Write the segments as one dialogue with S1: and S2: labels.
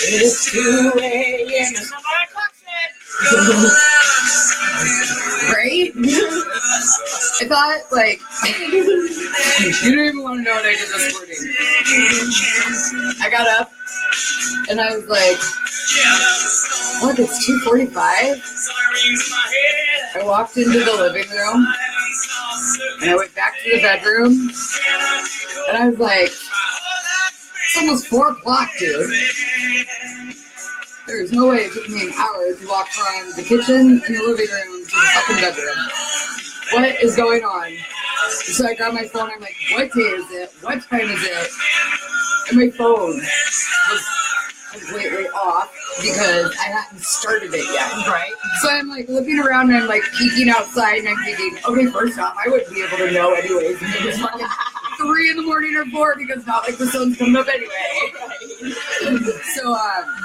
S1: It's 2 a.m. Right? I thought, like, you don't even want to know what I did this morning. I got up and I was like, look, it's 2:45. I walked into the living room and I went back to the bedroom and I was like, it's almost 4 o'clock, dude. There's no way it took me an hour to walk from the kitchen and the living room to the fucking bedroom. What is going on? So I grabbed my phone. I'm like, what day is it? What time is it? And my phone was completely off because I hadn't started it yet. Right. So I'm like looking around and I'm like peeking outside and I'm thinking, okay, first off, I wouldn't be able to know anyways. It was fucking 3 in the morning or 4 because it's not like the sun's coming up anyway. So,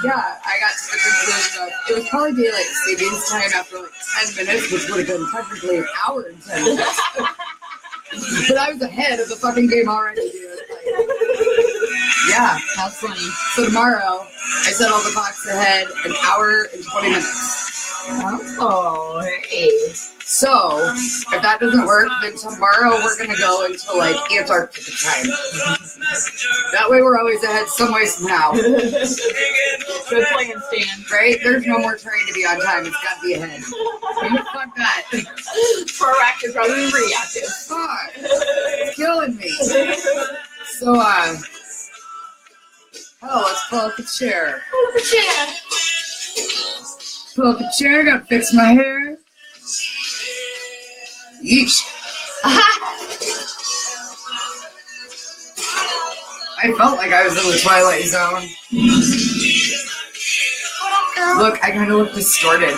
S1: yeah, I got to the conclusion of it was probably daylight savings time after like 10 minutes, which would have been technically an hour and 10 minutes. But I was ahead of the fucking game already, dude. Like, yeah, that's funny. So tomorrow, I set all the clocks ahead an hour and 20 minutes. Oh, hey. So, if that doesn't work, then tomorrow we're going to go until, like, Antarctica time. That way we're always ahead some way somehow.
S2: Good plan, Stan.
S1: Right? There's no more trying to be on time. It's got to be ahead. Fuck that.
S2: Proactive rather than reactive.
S1: Fuck. It's killing me. So, let's pull up a chair.
S2: Pull up a chair.
S1: Pull up a chair. Gotta fix my hair. Yeesh. I felt like I was in the Twilight Zone. Look, I kind of look distorted.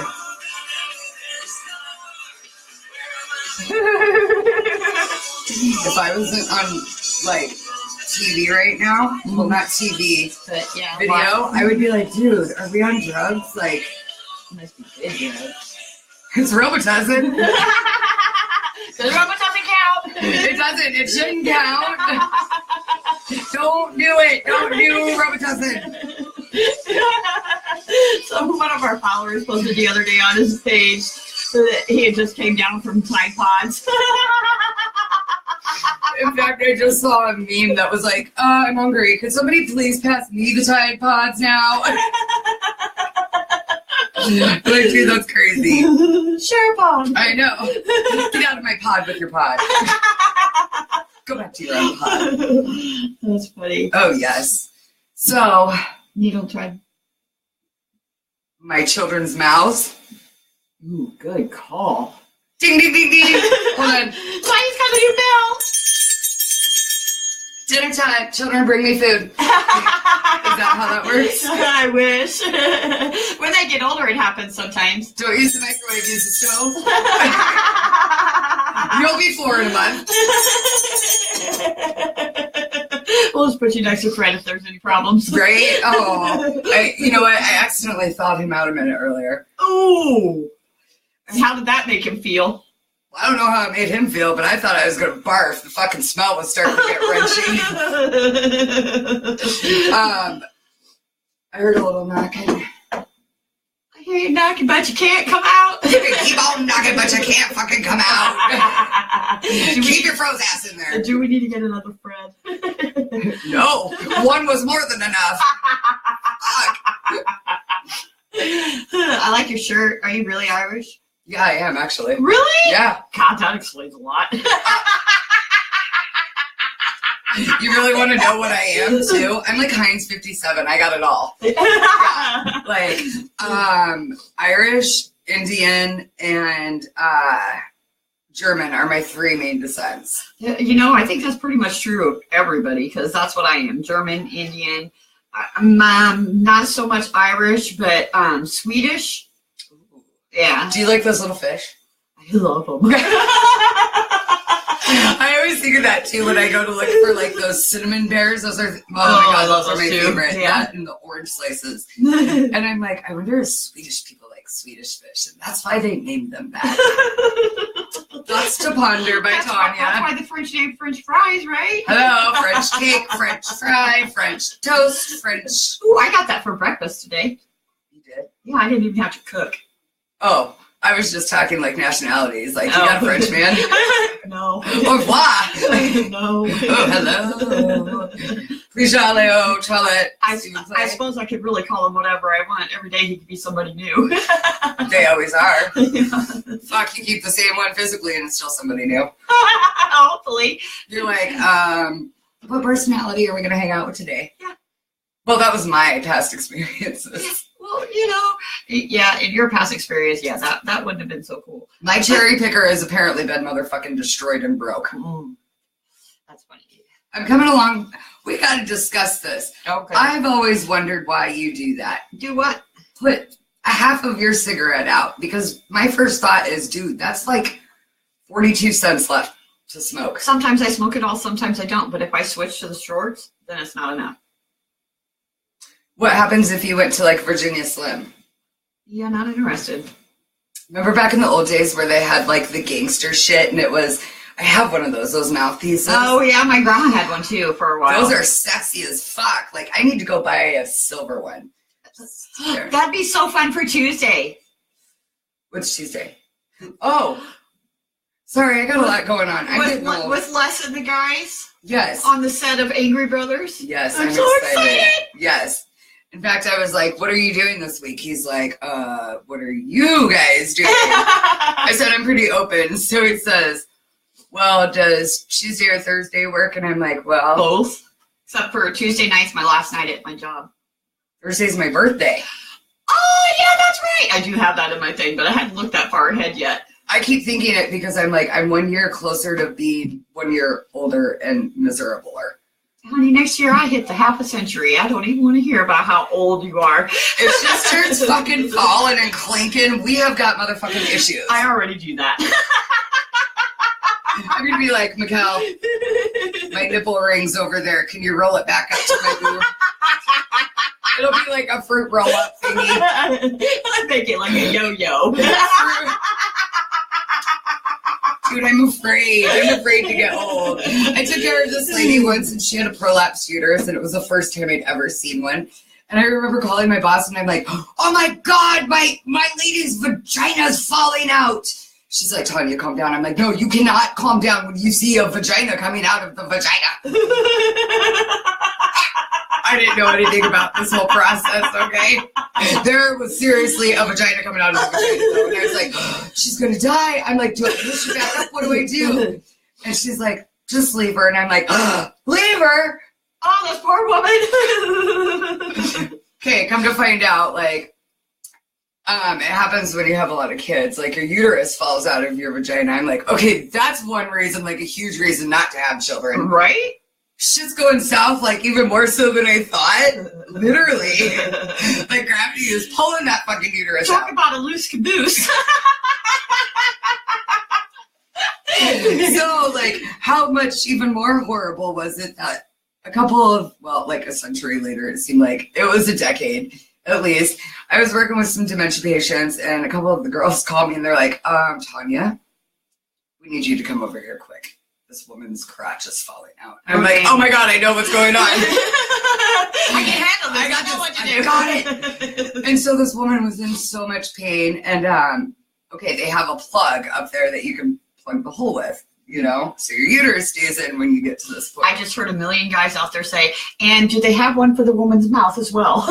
S1: If I wasn't on, like, TV right now, well, not TV,
S2: but yeah,
S1: video, I would be like, dude, are we on drugs? Like,
S2: must be good drugs.
S1: It's Robitussin.
S2: Because Robot doesn't count.
S1: It doesn't. It shouldn't count. Don't do it. Don't do Robitussin.
S2: So one of our followers posted the other day on his page that he had just came down from Tide Pods.
S1: In fact, I just saw a meme that was like, I'm hungry. Could somebody please pass me the Tide Pods now? Like, dude, that's crazy.
S2: Sure, Pod.
S1: I know. Get out of my pod with your pod. Go back to your own pod.
S2: That's funny.
S1: Oh, yes. So,
S2: Needle thread.
S1: My children's mouths. Ooh, good call. Ding, ding, ding, ding. Hold on.
S2: Somebody's got a new bell.
S1: Dinner time. Children, bring me food. Is that how that works?
S2: I wish. When they get older, it happens sometimes.
S1: Don't use the microwave, use the stove. You'll be 4 in a month.
S2: We'll just put you next to Fred if there's any problems.
S1: Right? Oh. You know what? I accidentally thawed him out a minute earlier.
S2: Oh. And how did that make him feel?
S1: I don't know how it made him feel, but I thought I was going to barf. The fucking smell was starting to get wrenchy. I heard a little knocking.
S2: I hear you knocking, but you can't come out.
S1: You can keep on knocking, but you can't fucking come out. Keep your froze ass in there.
S2: Do we need to get another Fred?
S1: No. One was more than enough.
S2: I like your shirt. Are you really Irish?
S1: Yeah, I am, actually.
S2: Really?
S1: Yeah.
S2: God, that explains a lot.
S1: You really want to know what I am, too? I'm like Heinz 57. I got it all. Yeah. Like, Irish, Indian, and German are my 3 main descents.
S2: You know, I think that's pretty much true of everybody, because that's what I am. German, Indian. I'm not so much Irish, but Swedish. Yeah.
S1: Do you like those little fish?
S2: I love them.
S1: I always think of that too when I go to look for like those cinnamon bears. Those are, oh my god, those are my favorite.
S2: Yeah.
S1: That and the orange slices. And I'm like, I wonder if Swedish people like Swedish fish, and that's why they named them that. Thoughts to ponder by Tanya.
S2: That's why the French name French fries, right?
S1: Hello, French cake, French fry, French toast, French.
S2: Ooh, I got that for breakfast today.
S1: You did?
S2: Yeah, I didn't even have to cook.
S1: Oh, I was just talking like nationalities. Like, you got a French man?
S2: No.
S1: Au revoir.
S2: No.
S1: Oh, hello. Prijale, toilet.
S2: I suppose I could really call him whatever I want. Every day he could be somebody new.
S1: They always are.
S2: Yeah.
S1: Fuck, you keep the same one physically and it's still somebody new.
S2: Hopefully.
S1: You're like, what personality are we going to hang out with today?
S2: Yeah.
S1: Well, that was my past experiences.
S2: Yeah. Well, yeah, in your past experience, yeah, that wouldn't have been so cool.
S1: My cherry picker has apparently been motherfucking destroyed and broke.
S2: That's funny.
S1: I'm coming along. We got to discuss this.
S2: Okay.
S1: I've always wondered why you do that.
S2: Do what?
S1: Put a half of your cigarette out, because my first thought is, dude, that's like 42 cents left to smoke.
S2: Sometimes I smoke it all, sometimes I don't. But if I switch to the shorts, then it's not enough.
S1: What happens if you went to like Virginia Slim?
S2: Yeah, not interested.
S1: Remember back in the old days where they had like the gangster shit, and it was, I have one of those mouthpieces.
S2: Oh yeah, my grandma had one too for a while.
S1: Those are sexy as fuck. Like, I need to go buy a silver one.
S2: That'd be so fun for Tuesday.
S1: Which Tuesday? Oh, sorry, I got a lot going on.
S2: With Les and the guys?
S1: Yes.
S2: On the set of Angry Brothers?
S1: Yes,
S2: I'm so excited.
S1: Yes. In fact, I was like, what are you doing this week? He's like, what are you guys doing? I said, I'm pretty open. So he says, well, does Tuesday or Thursday work? And I'm like, well,
S2: both. Except for Tuesday night's my last night at my job.
S1: Thursday's my birthday.
S2: Oh, yeah, that's right. I do have that in my thing, but I hadn't looked that far ahead yet.
S1: I keep thinking it because I'm like, I'm 1 year closer to being 1 year older and miserabler.
S2: Honey, next year I hit the half a century. I don't even want to hear about how old you are.
S1: If shit starts fucking falling and clinking, we have got motherfucking issues.
S2: I already do that.
S1: I'm going to be like, Mikkel, my nipple ring's over there. Can you roll it back up to my boob? It'll be like a fruit roll-up thingy.
S2: I make it like a yo-yo.
S1: Dude, I'm afraid. I'm afraid to get old. I took care of this lady once, and she had a prolapsed uterus, and it was the first time I'd ever seen one. And I remember calling my boss, and I'm like, oh my God, my lady's vagina's falling out. She's like, Tanya, calm down. I'm like, no, you cannot calm down when you see a vagina coming out of the vagina. I didn't know anything about this whole process, okay? There was seriously a vagina coming out of the vagina, though. And I was like, she's going to die. I'm like, do I push her back up? What do I do? And she's like, just leave her. And I'm like, leave her?
S2: Oh, this poor woman.
S1: Okay, come to find out, like, it happens when you have a lot of kids. Like, your uterus falls out of your vagina. I'm like, okay, that's one reason, like a huge reason not to have children.
S2: Right?
S1: Shit's going south, like, even more so than I thought. Literally. Like, gravity is pulling that fucking uterus out.
S2: Talk about a loose caboose.
S1: So, like, how much even more horrible was it that a couple of, well, like a century later, it seemed like it was a decade, at least, I was working with some dementia patients, and a couple of the girls called me, and they're like, Tanya, we need you to come over here quick. This woman's crotch is falling out. I'm like, oh my God, I know what's going on.
S2: I can handle this.
S1: I got
S2: know
S1: this.
S2: what to do.
S1: I got it. And so this woman was in so much pain, and okay, they have a plug up there that you can plug the hole with, you know, so your uterus stays in when you get to this point.
S2: I just heard a million guys out there say, and do they have one for the woman's mouth as well?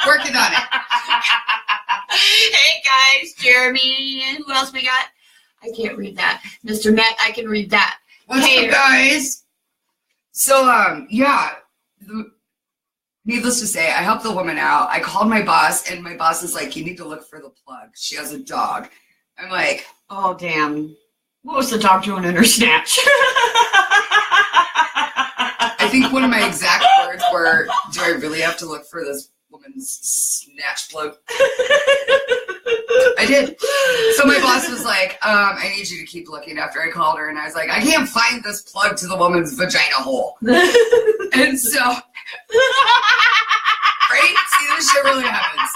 S1: Working on it.
S2: Hey guys, Jeremy, and who else we got? I can't read that. Mr. Met, I can read that.
S1: What's up, guys? So, yeah. Needless to say, I helped the woman out. I called my boss, and my boss is like, you need to look for the plug. She has a dog. I'm like,
S2: oh, damn. What was the dog doing in her snatch?
S1: I think one of my exact words were, do I really have to look for this woman's snatch plug? I did. So my boss was like, I need you to keep looking. After I called her, and I was like, I can't find this plug to the woman's vagina hole. And so Right? See, this shit really happens.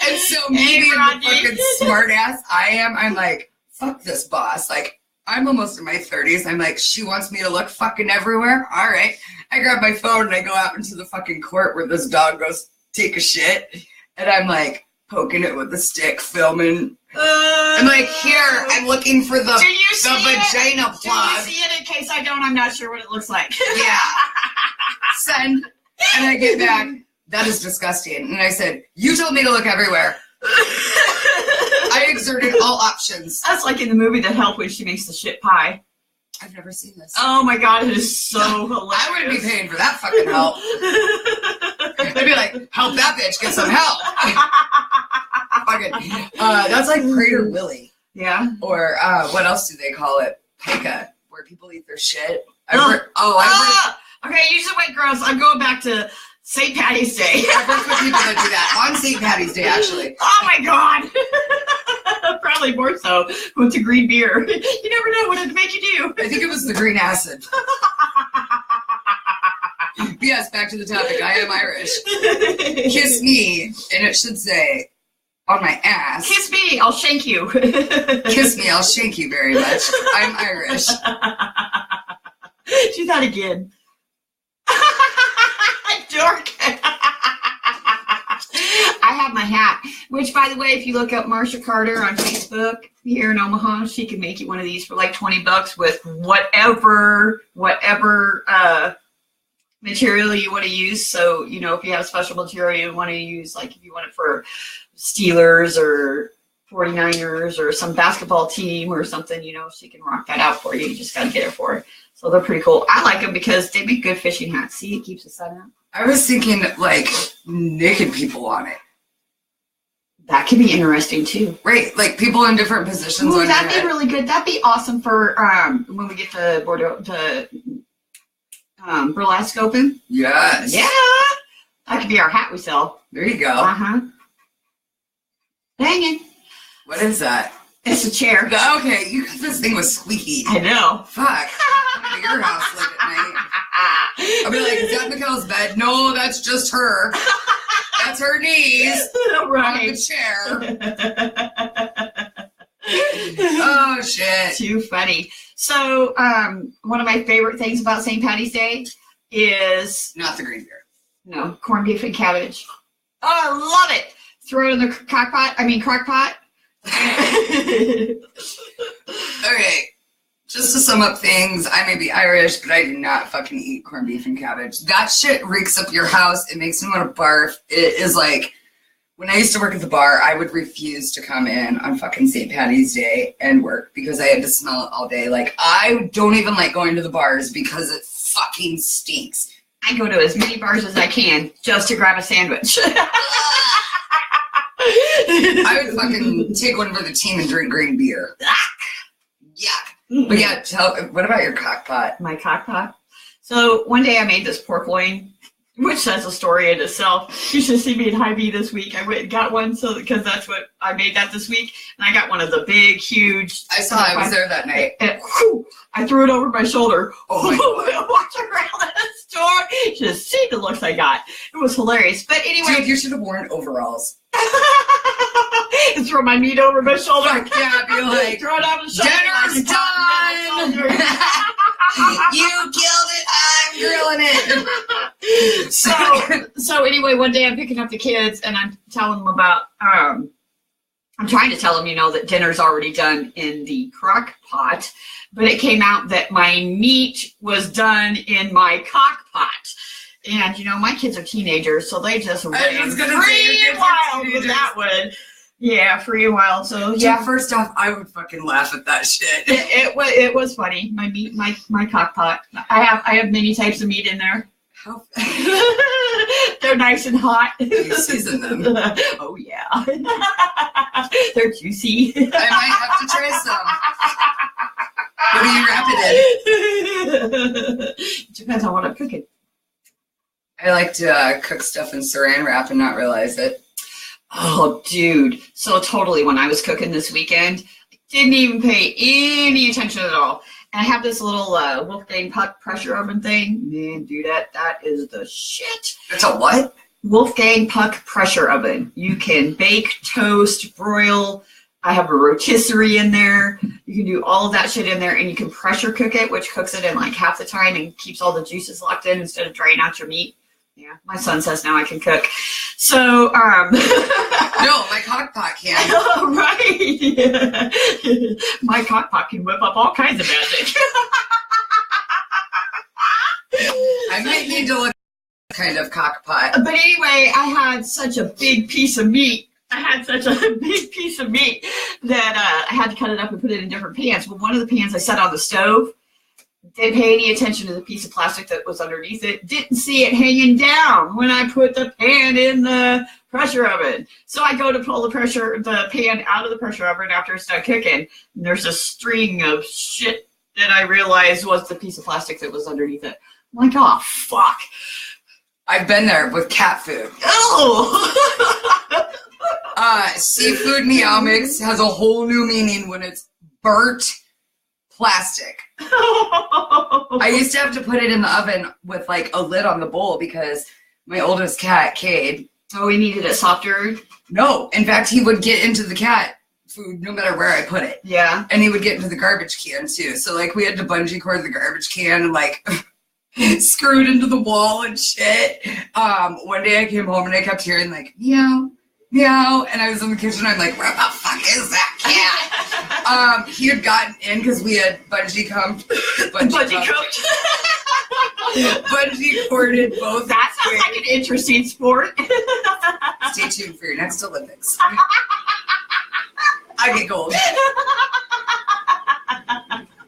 S1: And so me being the fucking smart ass I am, I'm like, fuck this boss. Like, I'm almost in my 30s. I'm like, she wants me to look fucking everywhere? All right. I grab my phone and I go out into the fucking court where this dog goes take a shit. And I'm like, poking it with a stick, filming. I'm like, here, I'm looking for the vagina plug.
S2: Do you see it? In case I don't, I'm not sure what it looks like.
S1: Yeah. Send. And I get back, that is disgusting. And I said, you told me to look everywhere. I exerted all options.
S2: That's like in the movie The Help when she makes the shit pie.
S1: I've never seen this.
S2: Oh my god, it is so hilarious.
S1: I wouldn't be paying for that fucking help. I'd be like, help that bitch get some help. That's like Crater Willy.
S2: Yeah.
S1: Or what else do they call it? Pica, where people eat their shit.
S2: Okay, usually white girls. I'm going back to St. Patty's Day.
S1: I've worked with people that do that on St. Patty's Day, actually.
S2: Oh my god. Probably more so with the green beer. You never know what it'd make you do.
S1: I think it was the green acid. Yes, back to the topic. I am Irish. Kiss me, and it should say on my ass.
S2: Kiss me, I'll shank you.
S1: Kiss me, I'll shank you very much. I'm Irish.
S2: Do that again. Dork. I have my hat, which, by the way, if you look up Marsha Carter on Facebook here in Omaha, she can make you one of these for like $20 with whatever material you want to use. So, you know, if you have special material you want to use, like if you want it for Steelers or 49ers or some basketball team or something, you know, she can rock that out for you. You just got to get it for her. So they're pretty cool. I like them because they make good fishing hats. See, it keeps the sun out.
S1: I was thinking like naked people on it.
S2: That could be interesting too.
S1: Right, like people in different positions.
S2: Ooh, that'd be really good. That'd be awesome for when we get to Bordeaux to burlesque open.
S1: Yes.
S2: Yeah. That could be our hat we sell.
S1: There you go.
S2: Uh-huh. Dang it.
S1: What is that?
S2: It's a chair.
S1: Okay, you got this thing was squeaky.
S2: I know.
S1: Fuck. Come to your house late at night. I'll be like, is that Mikkel's bed? No, that's just her. That's her knees
S2: right.
S1: on the chair. Oh, shit.
S2: Too funny. So, one of my favorite things about St. Patty's Day is...
S1: Not the green beer.
S2: No, corned beef and cabbage. Oh, I love it. Throw it in the crock pot.
S1: Okay, just to sum up things, I may be Irish, but I do not fucking eat corned beef and cabbage. That shit reeks up your house. It makes me want to barf. It is like, when I used to work at the bar, I would refuse to come in on fucking St. Patty's Day and work because I had to smell it all day. Like, I don't even like going to the bars because it fucking stinks.
S2: I go to as many bars as I can just to grab a sandwich.
S1: I would fucking take one for the team and drink green beer. Yuck. But yeah, what about your cockpot?
S2: My cockpot. So one day I made this pork loin, which has a story in itself. You should see me in Hy-Vee this week. I went and got one because that's what I made that this week. And I got one of the big, huge.
S1: I was there that night.
S2: And, I threw it over my shoulder.
S1: Oh my God.
S2: Walked around the store. You should have seen the looks I got. It was hilarious. But anyway.
S1: Dude, you should have worn overalls.
S2: And throw my meat over my shoulder.
S1: Yeah, be like,
S2: throw it on the shoulder.
S1: Dinner's done. You killed it. I'm grilling it.
S2: So anyway, one day I'm picking up the kids and I'm telling them about, I'm trying to tell them, you know, that dinner's already done in the crock pot, but it came out that my meat was done in my cock pot. And, you know, my kids are teenagers, so they just ran free wild with that one. Yeah, free and wild. So, yeah.
S1: Dude, first off, I would fucking laugh at that shit.
S2: It was funny. My meat, my cock pot. I have many types of meat in there.
S1: How
S2: They're nice and hot.
S1: you season them?
S2: Oh, yeah. They're juicy.
S1: I might have to try some. What do you wrap it in?
S2: Depends on what I'm cooking.
S1: I like to cook stuff in saran wrap and not realize it.
S2: Oh, dude. So totally when I was cooking this weekend, didn't even pay any attention at all. And I have this little Wolfgang puck pressure oven thing. Man, dude, that is the shit.
S1: It's a what?
S2: Wolfgang Puck pressure oven. You can bake, toast, broil. I have a rotisserie in there. You can do all of that shit in there, and you can pressure cook it, which cooks it in like half the time and keeps all the juices locked in instead of drying out your meat. Yeah, my son says now I can cook. So,
S1: no, my cockpot can.
S2: Oh, right. Yeah. My cockpot can whip up all kinds of magic.
S1: I might need to look at kind of cockpot.
S2: But anyway, I had such a big piece of meat. That I had to cut it up and put it in different pans. Well, one of the pans I set on the stove. Didn't pay any attention to the piece of plastic that was underneath it. Didn't see it hanging down when I put the pan in the pressure oven. So I go to pull the pan out of the pressure oven after it's done cooking. And there's a string of shit that I realized was the piece of plastic that was underneath it. I'm like, oh, fuck.
S1: I've been there with cat food.
S2: Oh!
S1: Seafood meow mix has a whole new meaning when it's burnt plastic. I used to have to put it in the oven with like a lid on the bowl because my oldest cat, Cade.
S2: Oh, he needed it softer?
S1: No. In fact, he would get into the cat food no matter where I put it.
S2: Yeah.
S1: And he would get into the garbage can too. So like we had to bungee cord the garbage can and like screw it into the wall and shit. One day I came home and I kept hearing like meow, meow, and I was in the kitchen. I'm like, where the fuck is that cat? He had gotten in because we had bungee corded both.
S2: That sounds like an interesting sport.
S1: Stay tuned for your next Olympics. I get gold.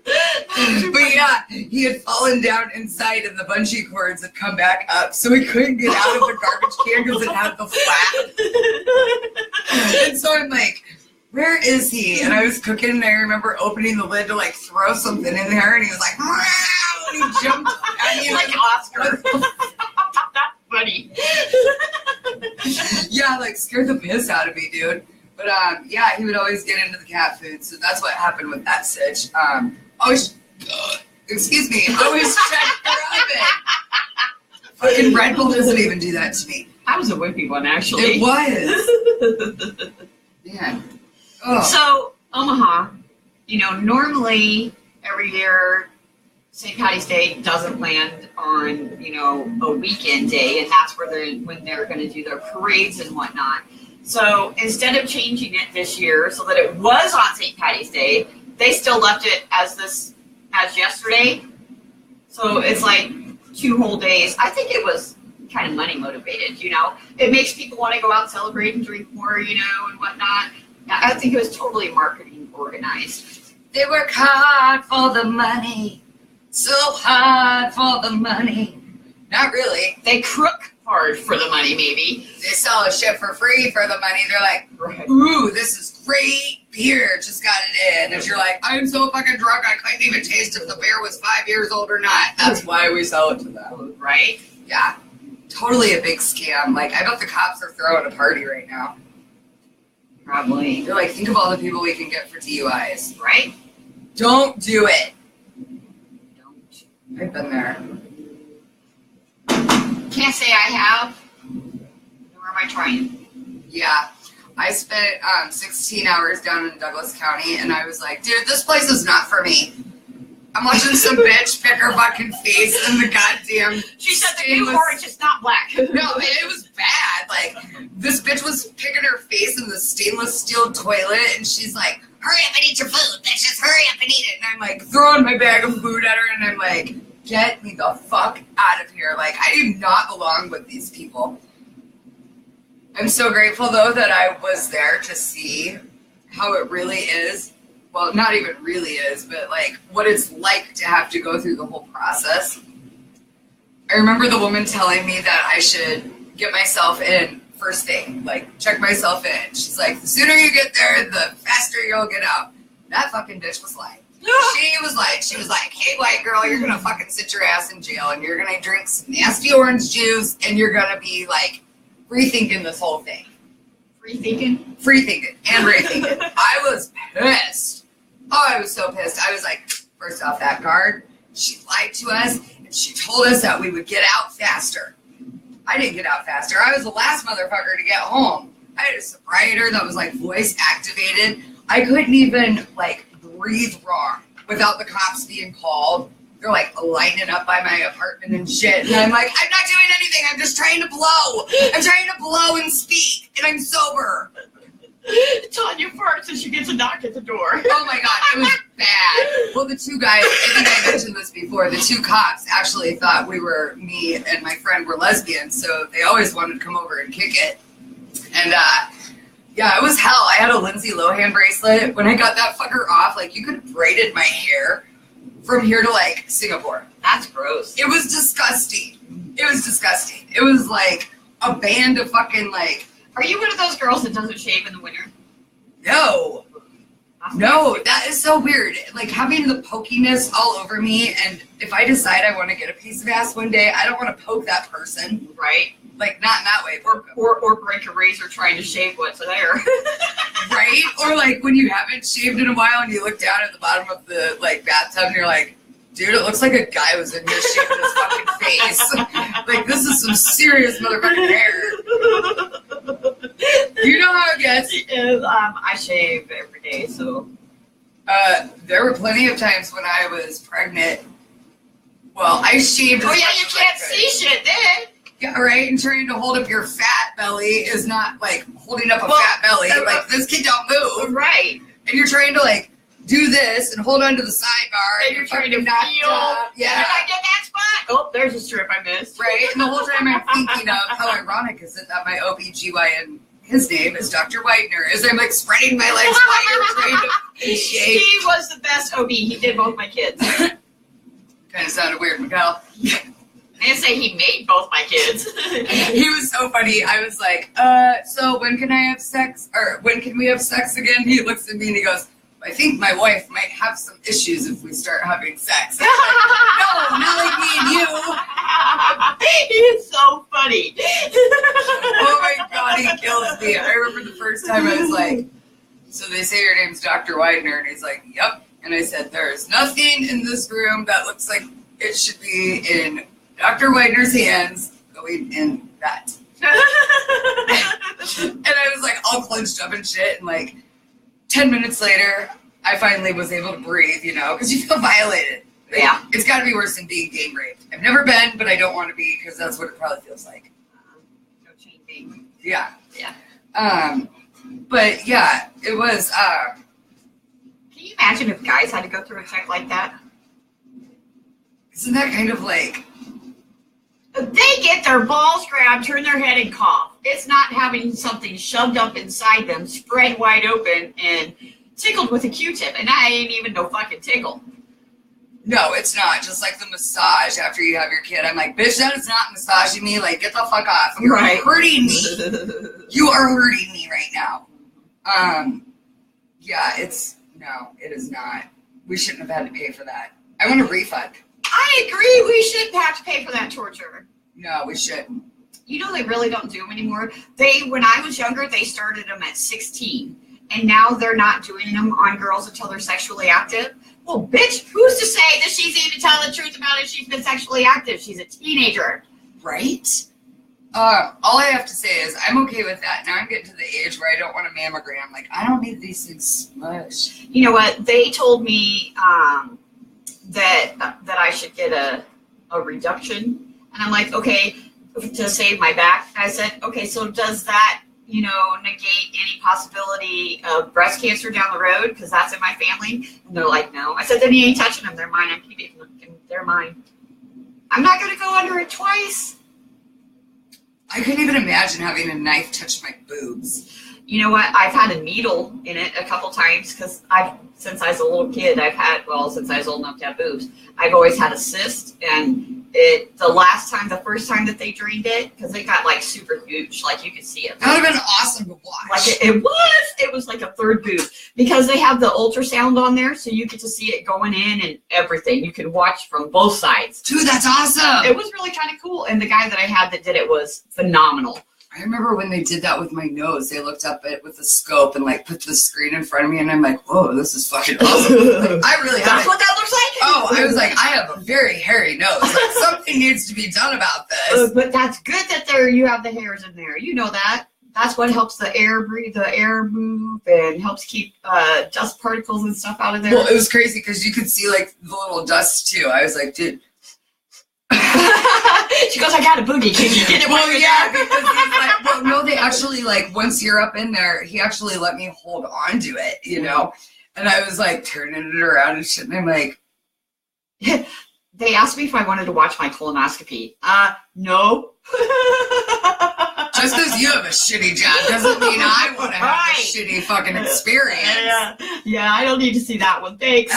S1: But yeah, he had fallen down inside and the bungee cords had come back up, so he couldn't get out of the garbage can because it had the flap. And so I'm like, where is he? And I was cooking and I remember opening the lid to like throw something in there and he was like, wow! And he jumped at me
S2: like Oscar. That's funny.
S1: Yeah, like scared the piss out of me, dude. But yeah, he would always get into the cat food, so that's what happened with that sitch. Excuse me, always check your oven. Fucking Red Bull doesn't even do that to me.
S2: I was a wimpy one, actually.
S1: It was. Man. Oh.
S2: So, Omaha, normally every year St. Patty's Day doesn't land on, a weekend day, and that's when they're going to do their parades and whatnot. So instead of changing it this year so that it was on St. Patty's Day, they still left it as yesterday. So it's like 2 whole days. I think it was kind of money motivated, It makes people want to go out and celebrate and drink more, and whatnot. I think it was totally marketing organized.
S1: They work hard for the money. So hard for the money. Not really.
S2: They crook hard for the money, maybe.
S1: They sell a shit for free for the money. They're like, ooh, this is great beer. Just got it in. And you're like, I'm so fucking drunk I couldn't even taste if the beer was 5 years old or not. That's why we sell it to them.
S2: Right?
S1: Yeah. Totally a big scam. Like, I bet the cops are throwing a party right now.
S2: Probably.
S1: They're like, think of all the people we can get for DUIs.
S2: Right?
S1: Don't do it.
S2: Don't.
S1: I've been there.
S2: Can't say I have. Nor am I trying.
S1: Yeah. I spent 16 hours down in Douglas County, and I was like, dude, this place is not for me. I'm watching some bitch pick her fucking face in the goddamn...
S2: She said the new orange is not black.
S1: No, it was bad. Like, this bitch was picking her face in the stainless steel toilet, and she's like, hurry up and eat your food, bitches, hurry up and eat it. And I'm like, throwing my bag of food at her, and I'm like, get me the fuck out of here. Like, I do not belong with these people. I'm so grateful, though, that I was there to see how it really is. Well, not even really is, but like what it's like to have to go through the whole process. I remember the woman telling me that I should get myself in first thing, like check myself in. She's like, the sooner you get there, the faster you'll get out. That fucking bitch was lying. She was like, hey, white girl, you're going to fucking sit your ass in jail and you're going to drink some nasty orange juice and you're going to be like rethinking this whole thing.
S2: Free thinking and
S1: rethinking. I was pissed. Oh, I was so pissed. I was like, first off, that guard, she lied to us, and she told us that we would get out faster. I didn't get out faster. I was the last motherfucker to get home. I had a sobriety that was like voice activated. I couldn't even like breathe wrong without the cops being called. They're like lining up by my apartment and shit. And I'm like, I'm not doing anything. I'm just trying to blow. I'm trying to blow and speak. And I'm sober.
S2: Tanya farts and she gets a knock at the door.
S1: Oh my God, it was bad. Well, the two guys, I think I mentioned this before, the two cops actually thought me and my friend were lesbians. So they always wanted to come over and kick it. And yeah, it was hell. I had a Lindsay Lohan bracelet. When I got that fucker off, like you could have braided my hair from here to like Singapore.
S2: That's gross.
S1: It was disgusting. It was disgusting. It was like a band of fucking like.
S2: Are you one of those girls that doesn't shave in the winter?
S1: No. No, that is so weird. Like having the pokiness all over me, and if I decide I want to get a piece of ass one day, I don't want to poke that person.
S2: Right.
S1: Like not in that way.
S2: Or break a razor trying to shave what's there.
S1: Right? Or like when you haven't shaved in a while and you look down at the bottom of the like bathtub and you're like, dude, it looks like a guy was in here shaving his fucking face. Like this is some serious motherfucking hair. You know how it gets?
S2: I shave every day, so.
S1: There were plenty of times when I was pregnant. Well, I shaved.
S2: Oh yeah, you can't see shit then.
S1: Yeah, right. And trying to hold up your fat belly is not like holding up a fat belly. Like this kid don't move.
S2: Right.
S1: And you're trying to like do this and hold onto the sidebar.
S2: And you're trying to feel.
S1: Yeah.
S2: Did I get that spot? Oh, there's a strip I missed.
S1: Right. And the whole time I'm thinking of how ironic is it that my OBGYN, his name is Dr. Widener, as I'm like spreading my legs wider trying to shave.
S2: He was the best OB. He did both my kids.
S1: Kind of sounded weird, Miguel.
S2: I didn't say he made both my kids.
S1: He was so funny. I was like, so when can I have sex? Or when can we have sex again? He looks at me and he goes, I think my wife might have some issues if we start having sex. Like, no, not like me and you.
S2: He is so funny.
S1: Oh my God, he kills me. I remember the first time I was like, so they say your name's Dr. Widener, and he's like, yep. And I said, there's nothing in this room that looks like it should be in Dr. Widener's hands going in that. And I was like all clenched up and shit, and like 10 minutes later, I finally was able to breathe, you know, because you feel violated. Like,
S2: yeah.
S1: It's got to be worse than being gang raped. I've never been, but I don't want to be because that's what it probably feels like.
S2: No chain gang.
S1: Yeah.
S2: Yeah.
S1: But yeah, it was.
S2: Can you imagine if guys had to go through a check like that?
S1: Isn't that kind of like.
S2: They get their balls grabbed, turn their head, and cough. It's not having something shoved up inside them, spread wide open, and tickled with a Q-tip. And that ain't even no fucking tickle.
S1: No, it's not. Just like the massage after you have your kid. I'm like, bitch, that is not massaging me. Like, get the fuck off. You're hurting me. You are hurting me right now. Yeah, no, it is not. We shouldn't have had to pay for that. I want a refund.
S2: I agree. We shouldn't have to pay for that torture.
S1: No, we shouldn't.
S2: You know, they really don't do them anymore. When I was younger, they started them at 16. And now they're not doing them on girls until they're sexually active. Well, bitch, who's to say that she's even telling the truth about if she's been sexually active? She's a teenager.
S1: Right? All I have to say is I'm okay with that. Now I'm getting to the age where I don't want a mammogram. Like, I don't need these things smushed.
S2: You know what? They told me that I should get a reduction. And I'm like, okay, to save my back. I said, okay, so does that, negate any possibility of breast cancer down the road? Because that's in my family. And they're like, no. I said, then you ain't touching them. They're mine. I'm keeping them. They're mine. I'm not going to go under it twice.
S1: I couldn't even imagine having a knife touch my boobs.
S2: You know what? I've had a needle in it a couple times because since I was a little kid, since I was old enough to have boobs, I've always had a cyst. And the first time that they drained it, because it got like super huge, like you could see it.
S1: That would have been awesome to watch.
S2: Like it was like a third boob because they have the ultrasound on there, so you get to see it going in and everything. You can watch from both sides.
S1: Dude, that's awesome.
S2: It was really kind of cool. And the guy that I had that did it was phenomenal.
S1: I remember when they did that with my nose, they looked up at it with the scope and like put the screen in front of me, and I'm like, whoa, this is fucking awesome. Like, I really
S2: That's what that looks like?
S1: Oh, I was like, I have a very hairy nose. Like, something needs to be done about this.
S2: But that's good that you have the hairs in there. You know that. That's what helps the air move and helps keep dust particles and stuff out of there.
S1: Well, it was crazy because you could see like the little dust too. I was like, dude.
S2: She goes, I got a boogie. Can you get it?
S1: Well, yeah, because he's like, well, no, they actually like once you're up in there, he actually let me hold on to it, you know. And I was like turning it around and shit, and I'm like,
S2: they asked me if I wanted to watch my colonoscopy. No.
S1: Just because you have a shitty job doesn't mean I want to have a shitty fucking experience.
S2: Yeah, I don't need to see that one. Thanks.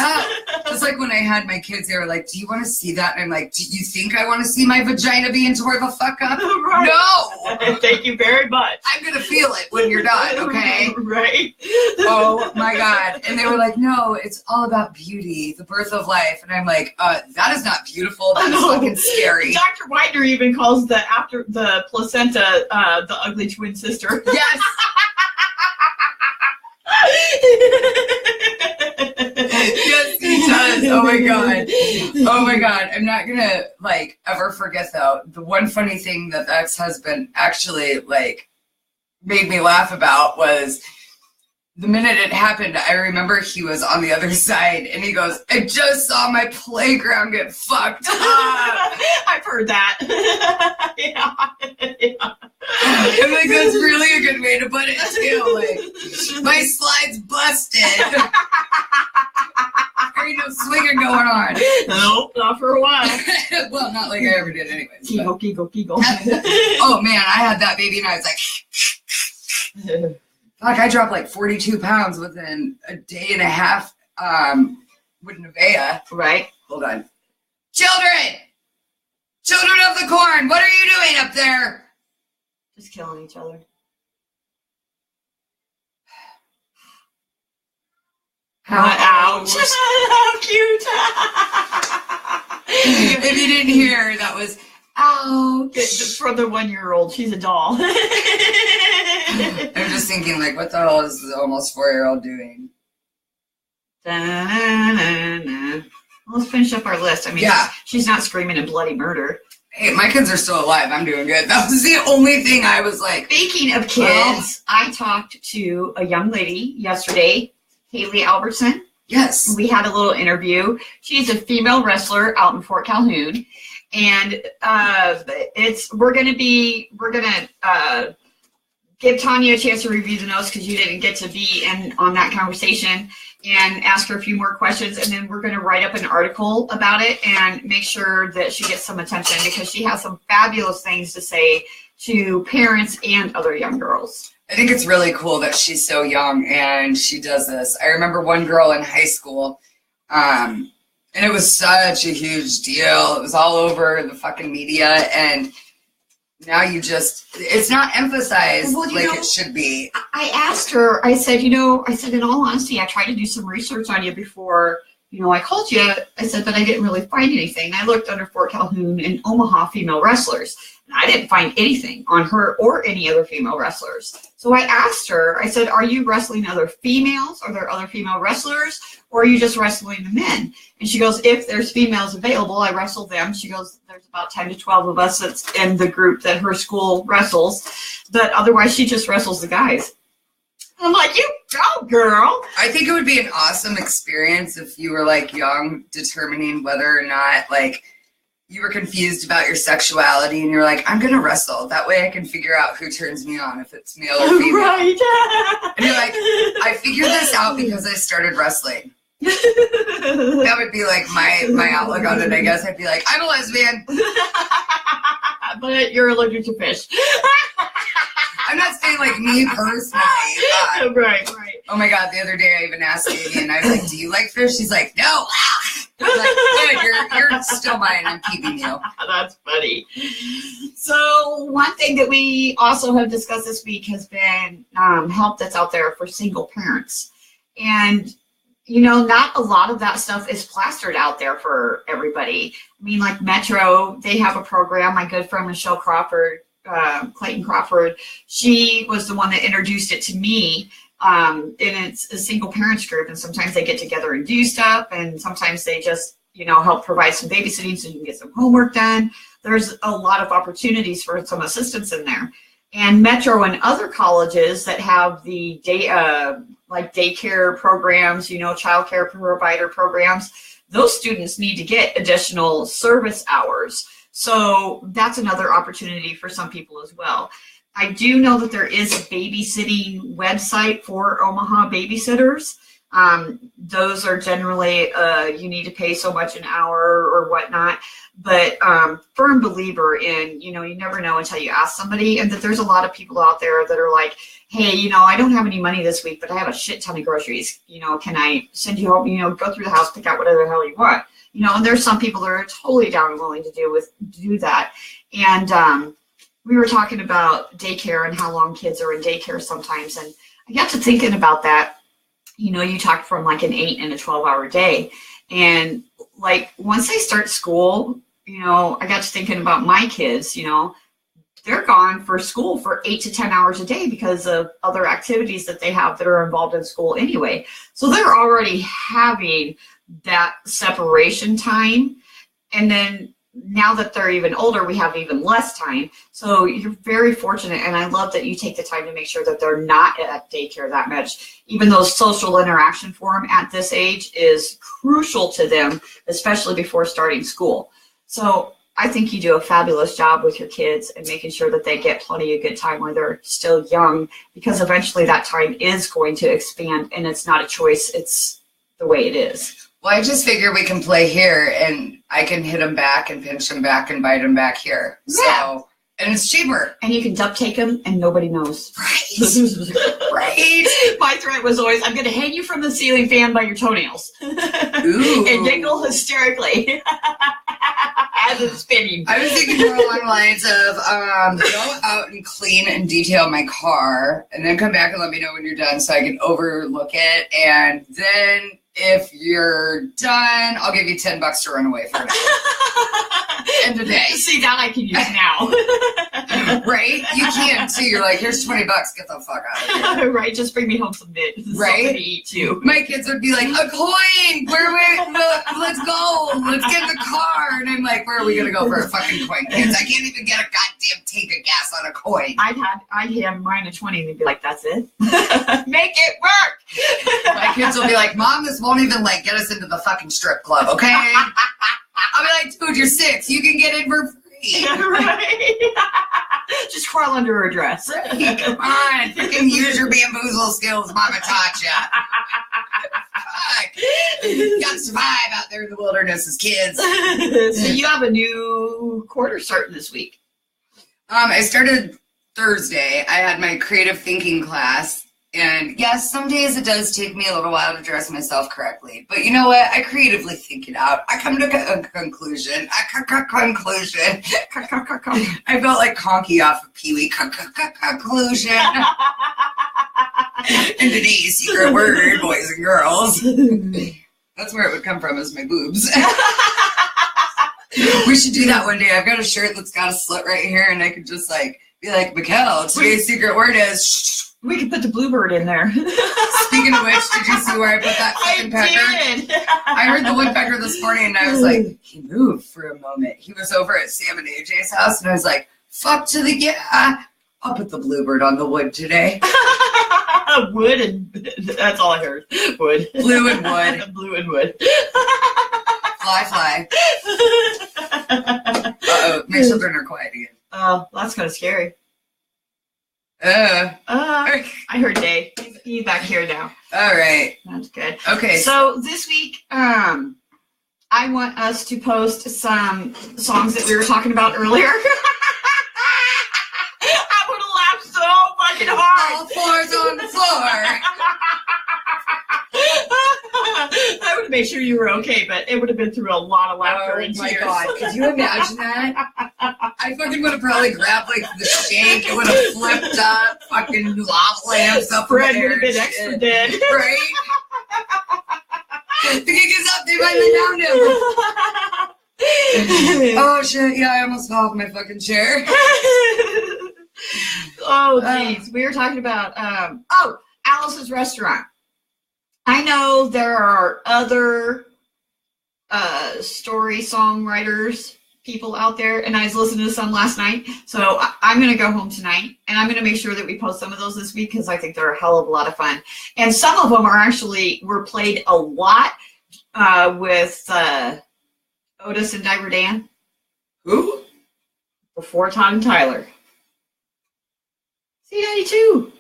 S1: Just like when I had my kids, they were like, do you want to see that? And I'm like, do you think I want to see my vagina being tore the fuck up?
S2: Right.
S1: No.
S2: Thank you very much.
S1: I'm going to feel it when you're done, okay?
S2: Right.
S1: Oh, my God. And they were like, no, it's all about beauty, the birth of life. And I'm like, that is not beautiful. That is fucking scary.
S2: Dr. Widener even calls the placenta the ugly twin sister.
S1: Yes. Yes, he does. Oh my God. Oh my God. I'm not gonna like ever forget though. The one funny thing that the ex-husband actually like made me laugh about was the minute it happened, I remember he was on the other side and he goes, I just saw my playground get fucked up.
S2: I've heard that. Yeah.
S1: I'm like, that's really a good way to put it too. Like, my slide's busted. There ain't no swinging going on.
S2: Nope, not for a while.
S1: Well, not like I ever did anyways.
S2: Kegel.
S1: Oh man, I had that baby and I was like, fuck, I dropped like 42 pounds within a day and a half with Nevaeh.
S2: Right.
S1: Hold on. Children of the corn, what are you doing up there?
S2: Just killing each other. Ouch. How cute.
S1: If you didn't hear, that was
S2: ouch. For the 1-year-old, she's a doll.
S1: I'm just thinking, like, what the hell is the almost 4-year-old doing?
S2: Let's finish up our list. I mean, yeah. She's not screaming in bloody murder.
S1: Hey, my kids are still alive. I'm doing good. That was the only thing I was like.
S2: Speaking of kids, I talked to a young lady yesterday, Haley Albertson.
S1: Yes.
S2: We had a little interview. She's a female wrestler out in Fort Calhoun. And we're gonna give Tanya a chance to review the notes because you didn't get to be in on that conversation, and ask her a few more questions, and then we're going to write up an article about it and make sure that she gets some attention because she has some fabulous things to say to parents and other young girls.
S1: I think it's really cool that she's so young and she does this. I remember one girl in high school, and it was such a huge deal. It was all over the fucking media, and now it's not emphasized it should be.
S2: I asked her, I said, in all honesty, I tried to do some research on you before, I called you. I said, but I didn't really find anything. I looked under Fort Calhoun and Omaha female wrestlers, and I didn't find anything on her or any other female wrestlers. So I asked her, I said, are you wrestling other females? Are there other female wrestlers? Or are you just wrestling the men? And she goes, if there's females available, I wrestle them. She goes, there's about 10 to 12 of us that's in the group that her school wrestles. But otherwise, she just wrestles the guys. I'm like, you go, girl.
S1: I think it would be an awesome experience if you were, like, young, determining whether or not, like, you were confused about your sexuality and you're like, I'm going to wrestle. That way I can figure out who turns me on, if it's male or female.
S2: Right.
S1: And you're like, I figured this out because I started wrestling. That would be like my outlook on it, I guess. I'd be like, I'm a lesbian.
S2: But you're allergic to fish.
S1: I'm not saying like me personally.
S2: Right.
S1: Oh my God, the other day I even asked Amy and I was like, do you like fish? She's like, no. I was like, good, you're still mine. I'm keeping you.
S2: That's funny. So one thing that we also have discussed this week has been help that's out there for single parents. And not a lot of that stuff is plastered out there for everybody. I mean, like Metro, they have a program. My good friend Michelle Crawford, Clayton Crawford, she was the one that introduced it to me. And it's a single parents group, and sometimes they get together and do stuff, and sometimes they just help provide some babysitting so you can get some homework done. There's a lot of opportunities for some assistance in there. And Metro and other colleges that have the like daycare programs, child care provider programs, those students need to get additional service hours. So that's another opportunity for some people as well. I do know that there is a babysitting website for Omaha babysitters. Those are generally, you need to pay so much an hour or whatnot, but firm believer in, you never know until you ask somebody, and that there's a lot of people out there that are like, hey, I don't have any money this week, but I have a shit ton of groceries. Can I send you home, go through the house, pick out whatever the hell you want, and there's some people that are totally down and willing to do that. And we were talking about daycare and how long kids are in daycare sometimes. And I got to thinking about that. You talked from like an 8 and a 12-hour day. And like once they start school, I got to thinking about my kids, they're gone for school for 8 to 10 hours a day because of other activities that they have that are involved in school anyway. So they're already having that separation time. And then now that they're even older, we have even less time. So you're very fortunate, and I love that you take the time to make sure that they're not at daycare that much. Even though social interaction for them at this age is crucial to them, especially before starting school. So I think you do a fabulous job with your kids and making sure that they get plenty of good time while they're still young, because eventually that time is going to expand, and it's not a choice. It's the way it is.
S1: Well, I just figure we can play here, and I can hit them back and pinch them back and bite them back here. Yeah. So, and it's cheaper.
S2: And you can duct tape them, and nobody knows.
S1: Right. Right.
S2: My threat was always, I'm going to hang you from the ceiling fan by your toenails.
S1: Ooh.
S2: And giggle hysterically as it's spinning.
S1: I was thinking more along the lines of go out and clean and detail my car, and then come back and let me know when you're done so I can overlook it. And then if you're done, I'll give you $10 to run away for an hour. End of day.
S2: See, that I can use now.
S1: Right? You can too. You're like, here's $20. Get the fuck out of here.
S2: Right? Just bring me home some bits.
S1: Right?
S2: Something to eat too.
S1: My kids would be like, a coin. Let's go. Let's get in the car. And I'm like, where are we gonna go for a fucking coin, kids? I can't even get a goddamn tank of gas on a coin.
S2: I'd have mine a 20, and they'd be like, that's it. Make it work.
S1: My kids will be like, Mom, this won't even get us into the fucking strip club, okay? I'll be like, dude, you're 6. You can get in for free.
S2: Right. Just crawl under her dress.
S1: Right, come on. Freaking use your bamboozle skills Mama taught ya. Fuck. You gotta survive out there in the wilderness as kids.
S2: So you have a new quarter starting this week.
S1: I started Thursday. I had my creative thinking class. And yes, some days it does take me a little while to dress myself correctly. But you know what? I creatively think it out. I come to a conclusion. Conclusion. I felt like Conky off of Pee-wee. Conclusion. And today's secret word, boys and girls. That's where it would come from, is my boobs. We should do that one day. I've got a shirt that's got a slit right here, and I could just be like, Mikkel, today's secret word is...
S2: We could put the bluebird in there.
S1: Speaking of which, did you see where I put that fucking pecker?
S2: I did.
S1: I heard the woodpecker this morning, and I was like, he moved for a moment. He was over at Sam and AJ's house, and I was like, fuck to the yeah. I'll put the bluebird on the wood today.
S2: Wood and that's all I heard. Wood.
S1: Blue and wood.
S2: Blue and wood.
S1: Fly. Uh-oh, my children are quiet again.
S2: Oh, that's kind of scary.
S1: I
S2: I heard Dave. He's back here now.
S1: All right.
S2: That's good.
S1: Okay.
S2: So this week, I want us to post some songs that we were talking about earlier. I would have laughed so fucking hard.
S1: All fours on the floor.
S2: I would have made sure you were okay, but it would have been through a lot of laughter and tears.
S1: Oh my God, could you imagine that? I fucking would have probably grabbed the shank, it would have flipped up, fucking lava lamps up in the
S2: Fred
S1: air.
S2: would have been extra dead.
S1: Right? The gig is up, they might have found him. Oh shit, yeah, I almost fell off my fucking chair.
S2: Oh jeez, we were talking about, Alice's Restaurant. I know there are other story songwriters, people out there, and I was listening to some last night. So I'm going to go home tonight, and I'm going to make sure that we post some of those this week because I think they're a hell of a lot of fun. And some of them were played a lot with Otis and Diver Dan.
S1: Who?
S2: Before Todd and Tyler. C92.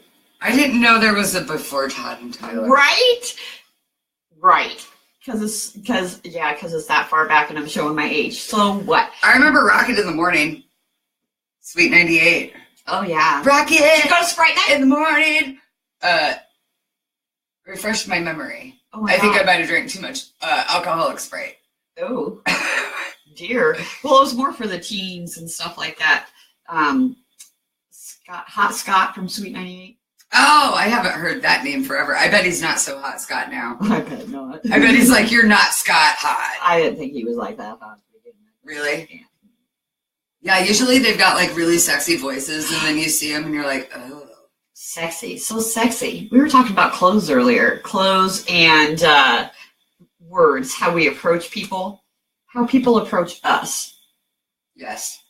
S1: I didn't know there was a before Todd and Tyler.
S2: Right? Right. Because it's that far back and I'm showing my age. So what?
S1: I remember Rocket in the Morning. Sweet 98.
S2: Oh, yeah.
S1: Rocket!
S2: Did you go to Sprite Night?
S1: In the morning! Refreshed my memory.
S2: Oh my
S1: I think
S2: God.
S1: I might have drank too much alcoholic Sprite.
S2: Oh, dear. Well, it was more for the teens and stuff like that. Hot Scott from Sweet 98.
S1: Oh, I haven't heard that name forever. I bet he's not so hot Scott now.
S2: I bet not.
S1: I bet he's like, you're not Scott hot.
S2: I didn't think he was like that hot to begin with.
S1: Really? Yeah, usually they've got like really sexy voices and then you see them and you're like, oh.
S2: Sexy. So sexy. We were talking about clothes earlier. Clothes and words, how we approach people, how people approach us.
S1: Yes.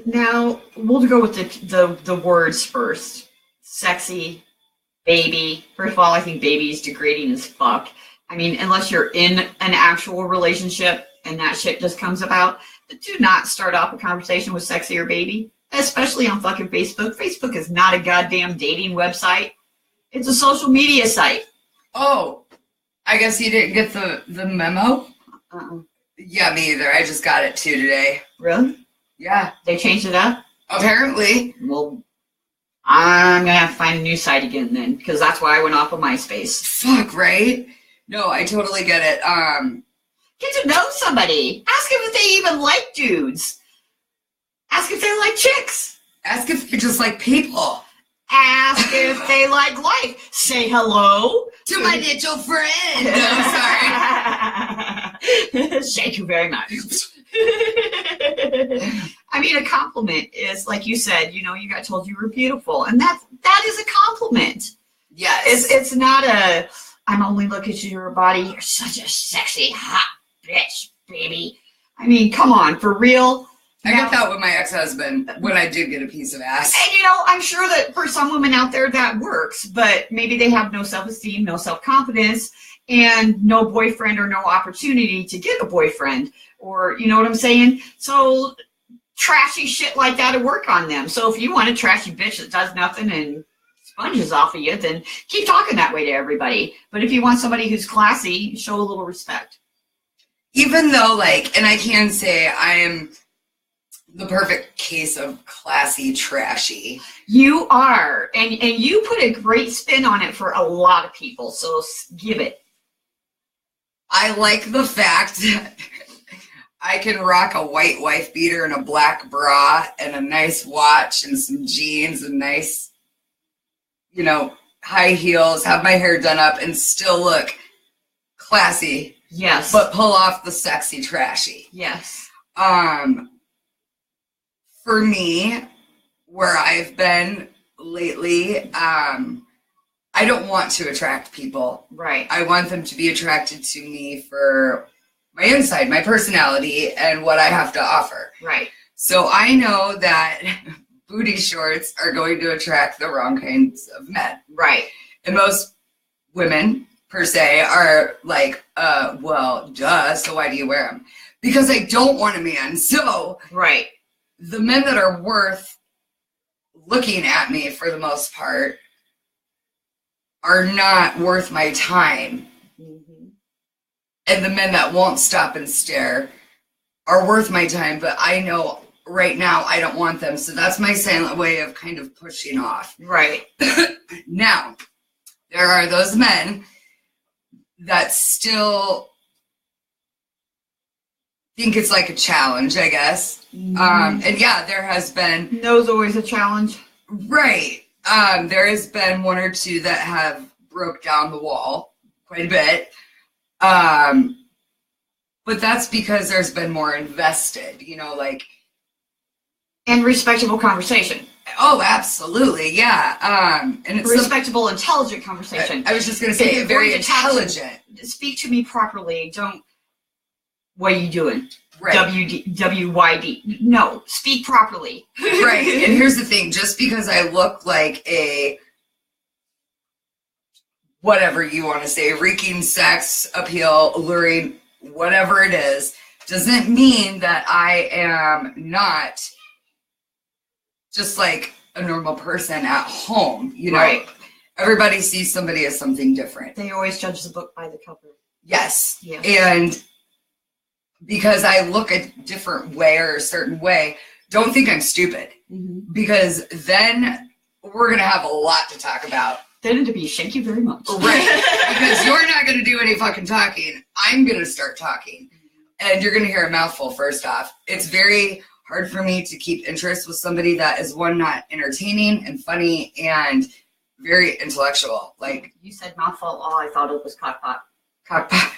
S2: Now we'll go with the words first. Sexy, baby. First of all, I think baby is degrading as fuck. I mean, unless you're in an actual relationship and that shit just comes about, do not start off a conversation with sexy or baby, especially on fucking Facebook. Facebook is not a goddamn dating website. It's a social media site.
S1: Oh, I guess you didn't get the memo? Yeah, me either. I just got it too today.
S2: Really?
S1: Yeah.
S2: They changed it up?
S1: Apparently.
S2: Well, I'm going to have to find a new site again then, because that's why I went off of MySpace.
S1: Fuck, right? No, I totally get it.
S2: Get to know somebody. Ask them if they even like dudes. Ask if they like chicks.
S1: Ask if you just like people.
S2: Ask if they like life. Say hello
S1: To my little friend. I'm sorry.
S2: Thank you very much. I mean, a compliment is, like you said, you got told you were beautiful. And that is a compliment.
S1: Yes.
S2: It's not I'm only looking at your body. You're such a sexy, hot bitch, baby. I mean, come on, for real.
S1: I got that with my ex-husband when I did get a piece of ass.
S2: And I'm sure that for some women out there that works, but maybe they have no self-esteem, no self-confidence, and no boyfriend or no opportunity to get a boyfriend, or you know what I'm saying? So trashy shit like that would work on them. So if you want a trashy bitch that does nothing and sponges off of you, then keep talking that way to everybody. But if you want somebody who's classy, show a little respect.
S1: Even though, and I can say I am the perfect case of classy trashy.
S2: You are. And you put a great spin on it for a lot of people. So give it.
S1: I like the fact that I can rock a white wife beater and a black bra and a nice watch and some jeans and nice, high heels, have my hair done up and still look classy.
S2: Yes.
S1: But pull off the sexy trashy.
S2: Yes.
S1: For me, where I've been lately, I don't want to attract people.
S2: Right.
S1: I want them to be attracted to me for my inside, my personality, and what I have to offer.
S2: Right.
S1: So I know that booty shorts are going to attract the wrong kinds of men.
S2: Right.
S1: And most women, per se, are like, well, duh, so why do you wear them? Because I don't want a man. So
S2: right.
S1: The men that are worth looking at me, for the most part, are not worth my time.
S2: Mm-hmm.
S1: And the men that won't stop and stare are worth my time, but I know right now I don't want them. So that's my silent way of kind of pushing off.
S2: Right.
S1: Now, there are those men that still think it's like a challenge, I guess.
S2: Mm-hmm.
S1: And yeah, there has been...
S2: No's always a challenge.
S1: Right. There has been one or two that have broke down the wall quite a bit. But that's because there's been more invested,
S2: And respectable conversation.
S1: Oh, absolutely, yeah. And it's
S2: respectable, intelligent conversation.
S1: I was just going to say, very intelligent.
S2: speak to me properly. Don't, what are you doing?
S1: Right.
S2: WYD. No, speak properly.
S1: Right. And here's the thing, just because I look like a, whatever you want to say, reeking sex appeal, alluring, whatever it is, doesn't mean that I am not just like a normal person at home. You know,
S2: Right.
S1: Everybody sees somebody as something different.
S2: They always judge the book by the cover.
S1: Yes.
S2: Yeah.
S1: And because I look a different way or a certain way, don't think I'm stupid.
S2: Mm-hmm.
S1: Because then we're going to have a lot to talk about.
S2: They need to be, thank you very much.
S1: Right. Because you're not going to do any fucking talking. I'm going to start talking. And you're going to hear a mouthful first off. It's very hard for me to keep interest with somebody that is, one, not entertaining and funny and very intellectual. Like,
S2: you said mouthful. Oh, I thought it was cockpot.
S1: Cockpot.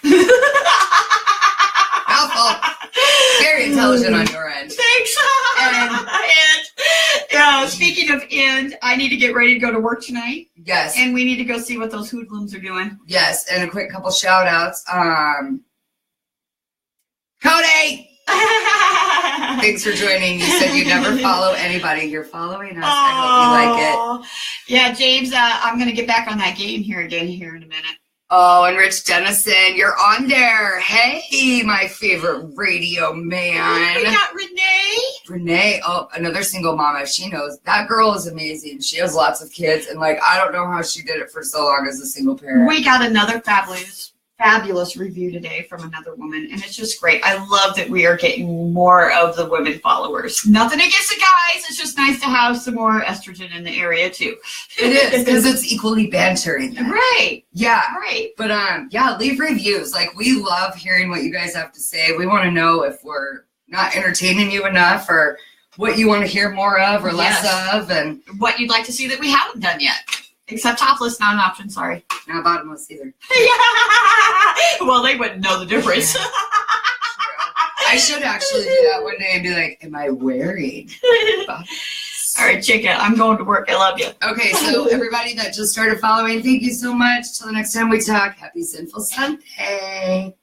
S1: Mouthful. Very intelligent on your end.
S2: Thanks. And speaking of end, I need to get ready to go to work tonight.
S1: Yes.
S2: And we need to go see what those hoodlums are doing.
S1: Yes. And a quick couple shout outs. Cody! Thanks for joining. You said you never follow anybody. You're following us. I hope you like it.
S2: Yeah, James, I'm going to get back on that game here in a minute.
S1: Oh, and Rich Dennison, you're on there. Hey, my favorite radio man.
S2: We got Renee.
S1: Renee, oh, another single mama. She knows. That girl is amazing. She has lots of kids. And, like, I don't know how she did it for so long as a single parent.
S2: We got another fabulous review today from another woman, and it's just great. I love that we are getting more of the women followers. Nothing against the guys. It's just nice to have some more estrogen in the area too.
S1: It is, because it's equally bantering then.
S2: Right.
S1: Yeah.
S2: Right.
S1: But yeah, leave reviews. Like, we love hearing what you guys have to say. We want to know if we're not entertaining you enough, or what you want to hear more of or less of, and
S2: what you'd like to see that we haven't done yet. Except topless, not an option, sorry.
S1: Not bottomless either.
S2: Well, they wouldn't know the difference.
S1: I should actually do that one day and be like, am I wearing bottomless?
S2: All right, chicken, I'm going to work. I love you.
S1: Okay, so everybody that just started following, thank you so much. Till the next time we talk, happy Sinful Sunday.